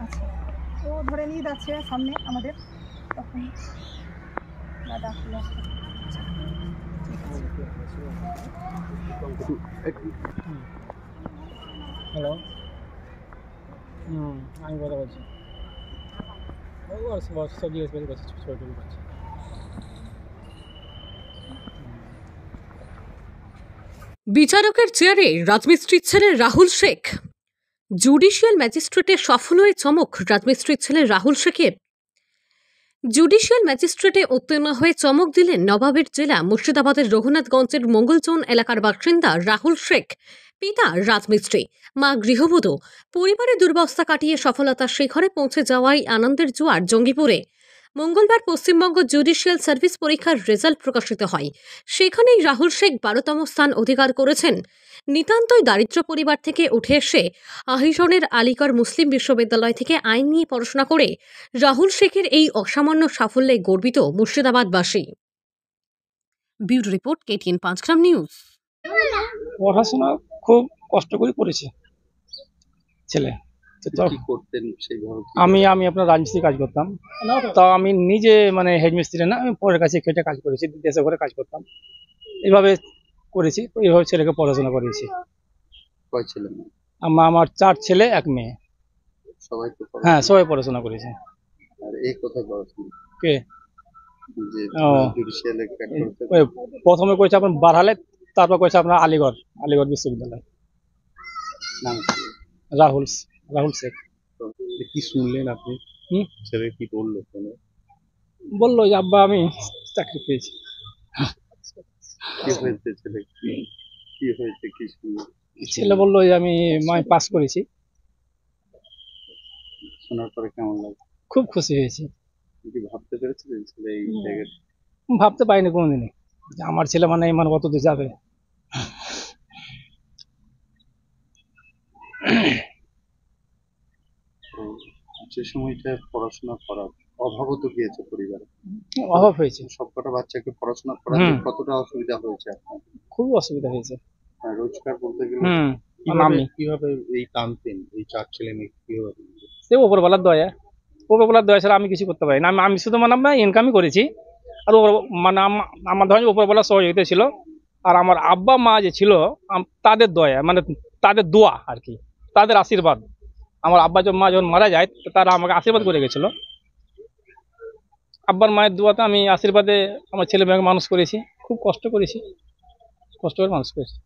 আচ্ছা, তো ধরে নিয়ে যাচ্ছে সামনে আমাদের, তখন দাদা হ্যালো, আমি কথা বলছি। সব জিজ্ঞেস করছি, ছবি করছি। বিচারকের চেয়ারে রাজমিস্ত্রির ছেলে রাহুল শেখ। জুডিশিয়াল ম্যাজিস্ট্রেটে সফল হয়ে চমক রাজমিস্ত্রির ছেলে রাহুল শেখের। জুডিশিয়াল ম্যাজিস্ট্রেটে উত্তীর্ণ হয়ে চমক দিলেন নবাবের জেলা মুর্শিদাবাদের রঘুনাথগঞ্জের মঙ্গলচৌন এলাকার বাসিন্দা রাহুল শেখ। পিতা রাজমিস্ত্রি, মা গৃহবধূ। পরিবারের দুর্বস্থা কাটিয়ে সফলতার শিখরে পৌঁছে যাওয়াই আনন্দের জোয়ার জঙ্গিপুরে। মঙ্গলবার পশ্চিমবঙ্গ জুডিশিয়াল সার্ভিস পরীক্ষার রেজাল্ট প্রকাশিত হয়। সেখানেই রাহুল শেখ 12তম স্থান অধিকার করেছেন। নিতান্তই দারিদ্র পরিবার থেকে উঠে এসে আহিজনের আলিগড় মুসলিম বিশ্ববিদ্যালয় থেকে আইন নিয়ে পড়াশোনা করে রাহুল শেখের এই অসামান্য সাফল্যে গর্বিত মুর্শিদাবাদবাসী। Bureau report, KTN Panchgram news. পড়াশোনা খুব কষ্ট করে করেছে ছেলে। আমি আপনার রাজমিস্ত্রি কাজ করতাম, তা আমি নিজে মানে হেডমিস্ত্রি না, আমি পরের কাছে খেটে কাজ করেছি, দেশে ঘরে কাজ করতাম, এইভাবে করেছি। এইভাবে ছেলেকে পড়াশোনা করিয়েছি। আমার 4 ছেলে 1 মেয়ে। হ্যাঁ, সবাই পড়াশোনা করেছে। কে প্রথমে করেছে আপনার বারহালে, তারপর করেছে আপনার আলিগড় বিশ্ববিদ্যালয়। রাহুল শেখ। কি শুনলেন আপনি? ছেলে কি বললো? বললো যে আব্বা আমি চাকরি পেয়েছি। ছেলে বললো যে আমি পাস করেছি। শোনার পরে কেমন লাগে? খুব খুশি হয়েছি। ভাবতে পেরেছিলেন ছেলে এই জায়গায়? ভাবতে পারিনি কোনোদিনই যে আমার ছেলে মানে কত দূর যাবে। যে সময়টা পড়াশোনা করার অভাবও তো গিয়েছে পরিবারে, অভাব হয়েছে। সবকটা বাচ্চাকে পড়াশোনা করাতে কতটা অসুবিধা হয়েছে আপনার? খুব অসুবিধা হয়েছে। রোজগার বলতে গেলে কিভাবে এই টানতেন এই 4 ছেলে মেয়ে? কিভাবে? সে উপরওয়ালার দয়া ছাড়া আমি কিছু করতে পারি না। আমি শুধু ইনকামই করেছি, আর আমার ধরেন উপরওয়ালার সহযোগিতা ছিল। আর আমার আব্বা মা যে ছিল তাদের দয়া, তাদের দোয়া আর কি, তাদের আশীর্বাদ। আমার আব্বা মা যখন মারা যায় তারা আমাকে আশীর্বাদ করে গেছিল। আব্বার মায়ের দোয়াতে আমি আশীর্বাদে আমার ছেলে মেয়েকে মানুষ করেছি। খুব কষ্ট করেছি, কষ্ট করে মানুষ করেছি।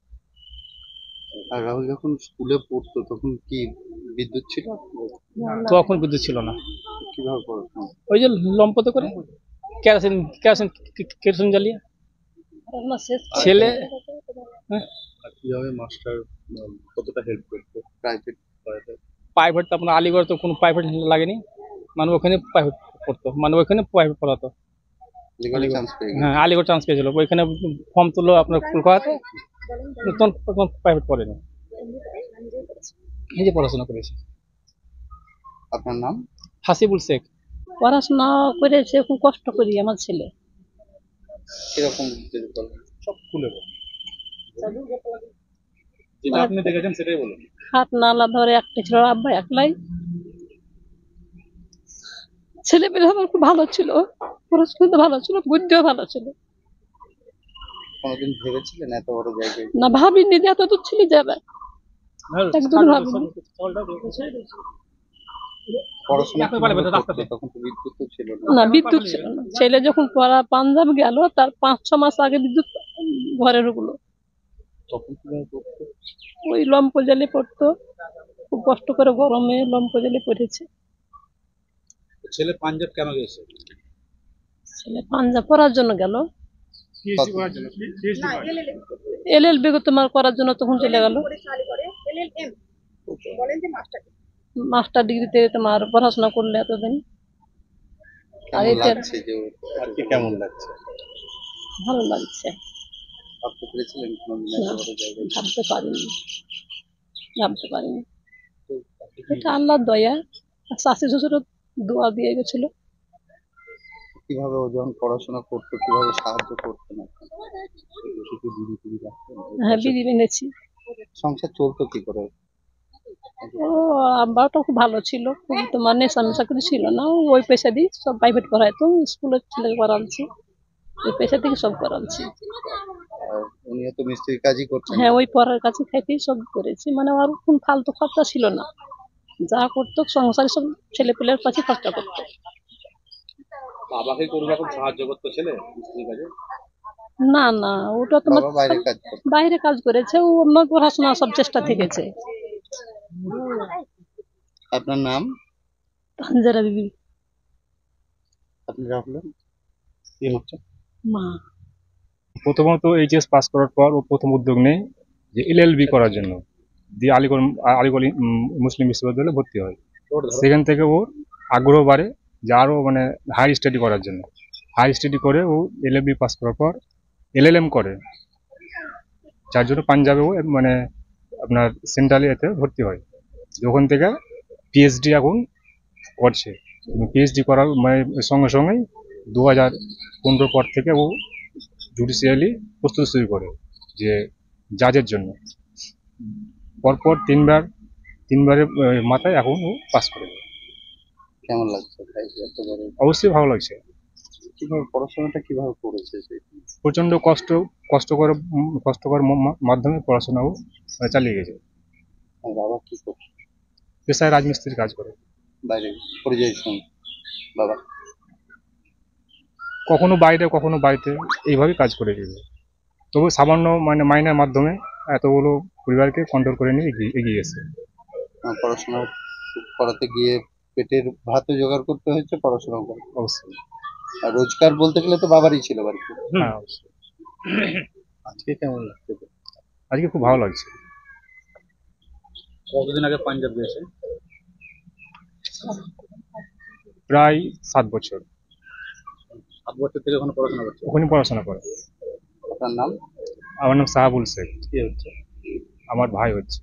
আর রাহুল যখন স্কুলে পড়তো তখন কি বিদ্যুৎ ছিল? তখন বিদ্যুৎ ছিল না। কিভাবে পড়াশোনা? ওই যে লম্পতে করে কেরোসিন জ্বালিয়ে ছেলে। কিভাবে মাস্টার কতটা হেল্প করতো? প্রাইভেট তো আপনার আলিগড় তো কোনো প্রাইভেট লাগেনি, ওখানে প্রাইভেট পড়তো, ওখানে প্রাইভেট পড়াতো। হ্যাঁ, আলিগড় চান্স পেয়েছিল, ওইখানে ফর্ম তুললো আপনার কলকাতাতে, তখন প্রাইভেট পড়েনি, নিজে পড়াশোনা করেছে। আপনার নাম? হাসিবুল শেখ। পড়াশোনা করেছে খুব কষ্ট করি আমার ছেলে। কিরকম? সব খুলে যেটা আপনি দেখেছেন সেটাই বলুন। হাত নালা ধরে একটা ছিল, আব্বা একলাই। ছেলে পেলে আমার খুব ভালো ছিল, পড়াশোনা ভালো ছিল, বুদ্ধিও ভালো ছিল। কোনোদিন ভেবেছিলেন এত বড় জায়গায়? না, ভাবিনি এত দূর ছিল যাবে, একদম ভাবিনি। তখন তো বিদ্যুৎ ছিল না, বিদ্যুৎ ছিল না। ছেলে যখন পাঞ্জাব গেল তার 5-6 মাস আগে বিদ্যুৎ ঘরে ঢুকলো। ওই লম্প জ্বালিয়ে পড়তো, খুব কষ্ট করে গরমে লম্প জ্বালিয়ে পড়েছে। ছেলে পাঞ্জাব কেন গেছে? ছেলে পাঞ্জাব পড়ার জন্য গেল, LLB তোমার করার জন্য তখন চলে গেল। মাস্টার ডিগ্রিতে তোমার পড়াশোনা করলে এতদিন। কেমন লাগছে? ভালো লাগছে। ভাবতে পেরেছিলেন কোনোদিন না। এত বড় জায়গায়? ভাবতে পারিনি, ভাবতে পারিনি। তো এটা আল্লাহর দয়া। শাশি শ্বশুরও দোয়া দিয়ে গেছিল। কিভাবে ও যখন পড়াশোনা করতো কিভাবে সাহায্য করতেন আপনাকে? শুধু বিড়ি টিড়ি রাখতেন? হ্যাঁ, বিড়ি এনেছি। সংসার চলতো কি করে? ও আব্বাটা খুব ভালো ছিল, খুব তোমার নেশা মেশা কিছু ছিল না। ওই পয়সা দিয়ে সব প্রাইভেট পড়াইতো, স্কুলের ছেলে পড়াচ্ছি, ওই পয়সা থেকে সব করাচ্ছি। আর উনিও তো মিস্ত্রির কাজই করছেন। হ্যাঁ, ওই পড়ার কাছে খাইতেই সব করেছি। মানে আর কোন ফালতু খরচা ছিল না, যা করতো সংসারে সব ছেলে পেলের কাছে খরচা করতো। বাবাকে কোনো রকম সাহায্য করতো ছেলে মিস্ত্রির কাজে? না না, ওটা তোমার বাবা বাইরে কাজ করতো। বাইরে কাজ করেছে, ও অন্য পড়াশোনা সব চেষ্টা থেকেছে। আপনার নাম? তানজারা বিবি। আপনি রাখলেন কি হচ্ছে? মা। প্রথমত এইচএস পাস করার পর ও প্রথম উদ্যোগ নেয় যে এলএলবি করার জন্য, দিয়ে আলিগড় মুসলিম বিশ্ববিদ্যালয়ে ভর্তি হয়। সেখান থেকে ওর আগ্রহ বাড়ে যে আরও মানে হায়ার স্টাডি করার জন্য। হায়ার স্টাডি করে ও এলএলবি পাস করার পর এলএলএম করে, যার জন্য পাঞ্জাবে ও মানে আপনার সেন্ট্রাল এতে ভর্তি হয়। ওখান থেকে পিএইচডি এখন করছে। পিএইচডি করার মানে সঙ্গে সঙ্গেই 2015 পর থেকে ও জুডিশিয়ালি প্রস্তুতি শুরু করে যে জাজের জন্য। পরপর তিনবারের মাথায় এখন ও পাস করে দেয়। কেমন লাগছে ভাই এত বড়? অবশ্যই ভালো লাগছে। কিভাবে পড়াশোনাটা কিভাবে করেছে সে? প্রচণ্ড কষ্টকর মাধ্যমে পড়াশোনাও চালিয়ে গেছে। আর বাবা কি করছে? পেশায় রাজমিস্ত্রির কাজ করে। বাইরে পরিযায়ী শ্রমিক বাবা? কখনো বাইরে কখনো বাড়িতে এইভাবেই কাজ করে গেছে। তবু সামান্য মানে মাইনের মাধ্যমে এতগুলো পরিবারকে কন্ট্রোল করে নিয়ে এগিয়ে গেছে। পড়াশোনা করাতে গিয়ে পেটের ভাতও জোগাড় করতে হয়েছে, পড়াশোনা করে। অবশ্যই। আর রোজগার বলতে গেলে তো বাবারই ছিল বাড়িতে। হ্যাঁ, অবশ্যই। আজকে কেমন লাগছে? আজকে খুব ভালো লাগছে। কতদিন আগে পাঞ্জাব গেছে? প্রায় 7 বছর 7 বছর থেকে ওখানে পড়াশোনা করছে। ওখানে পড়াশোনা করে। আপনার নাম? আমার নাম সাহাবুল শেখ। কি হচ্ছে? আমার ভাই হচ্ছে।